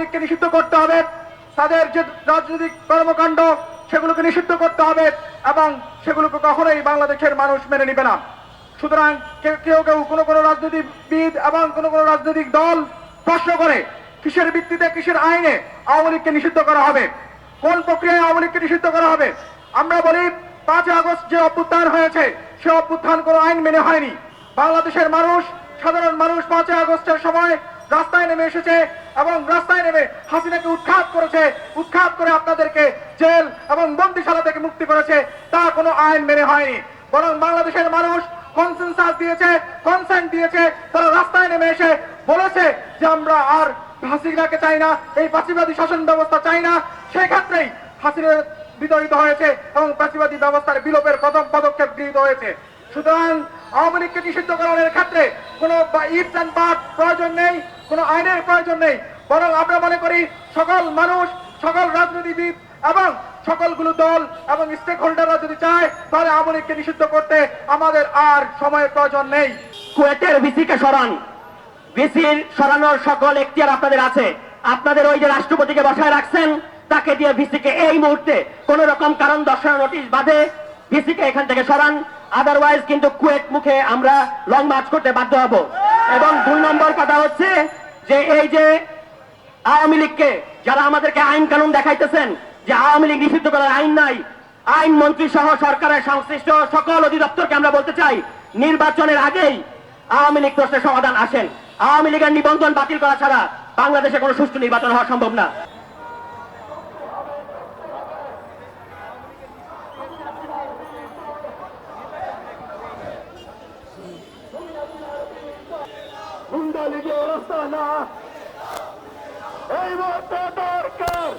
লীগকে নিষিদ্ধ করতে হবে, তাদের যে রাজনৈতিক কর্মকাণ্ড সেগুলোকে নিষিদ্ধ করতে হবে এবং সেগুলোকে কখনোই বাংলাদেশের মানুষ মেনে নিবে না। সুতরাং কেউ কেউ কোনো রাজনীতিবিদ এবং কোনো রাজনৈতিক দল প্রশ্ন করে কিসের ভিত্তিতে কিসের আইনে আওয়ামী লীগকে নিষিদ্ধ করা হবে, কোন প্রক্রিয়ায় আওয়ামী লীগকে নিষিদ্ধ করা হবে। আমরা বলি 5 আগস্ট যে অভ্যুত্থান হয়েছে সে অভ্যুত্থান কোনো আইন মেনে হয়নি। বাংলাদেশের মানুষ, সাধারণ মানুষ 5 আগস্টের সময় রাস্তায় নেমে এসেছে এবং রাস্তায় নেমে হাসিনাকে উৎখাত করেছে, উৎখাত করে আপনাদেরকে জেল এবং বন্দিশালা থেকে মুক্তি করেছে। তা কোনো আইন মেনে হয়নি, বরং বাংলাদেশের মানুষ কনসেনসাস দিয়েছে, কনসেন্ট দিয়েছে। তারা রাস্তায় নেমে এসে বলেছে যে আমরা আর হাসিনাকে চাই না, এই ফাঁসিবাদী শাসন ব্যবস্থা চাই না। সেই ক্ষেত্রেই হাসিনা বিতরিত হয়েছে এবং ফাঁসিবাদী ব্যবস্থার বিলোপের প্রথম পদক্ষেপ গৃহীত হয়েছে। সুতরাং আওয়ামী লীগকে নিষিদ্ধ করার ক্ষেত্রে কোনো ইফস এন্ড বাটস প্রয়োজন নেই, কোনো আইনের প্রয়োজন নেই, বরং আমরা মনে করি সকল মানুষ, সকল রাজনীতিবিদ এবং সকলগুলো দল এবং স্টেক হোল্ডাররা যদি চায় তাহলে আওয়ামী লীগকে নিষিদ্ধ করতে আমাদের আর সময়ের প্রয়োজন নেই। কুয়েটের ভিসিকে সরান, ভিসির সরানোর সকল এখতিয়ার আপনাদের আছে। আপনাদের ওই যে রাষ্ট্রপতিকে বসায় রাখছেন তাকে দিয়ে ভিসিকে এই মুহূর্তে কোন রকম কারণ দর্শানোর নোটিশ বাদে ভিসিকে এখান থেকে সরান, আদারওয়াইজ কিন্তু কুয়েট মুখে আমরা লং মার্চ করতে বাধ্য হব। এবং 2 নম্বর কথা হচ্ছে যে এই যে আওয়ামী লীগকে যারা আমাদেরকে আইন কানুন দেখাইতেছেন যে আওয়ামী লীগ নিষিদ্ধ করার আইন নাই, আইন মন্ত্রী সহ সরকারের সংশ্লিষ্ট সকল অধিদপ্তরকে আমরা বলতে চাই নির্বাচনের আগেই আওয়ামী লীগ প্রশ্নের সমাধান আসেন। আওয়ামী লীগের নিবন্ধন বাতিল করা ছাড়া বাংলাদেশে কোনো সুষ্ঠু নির্বাচন হওয়া সম্ভব না। লীগের অবস্থা না এই মুহূর্তে দরকার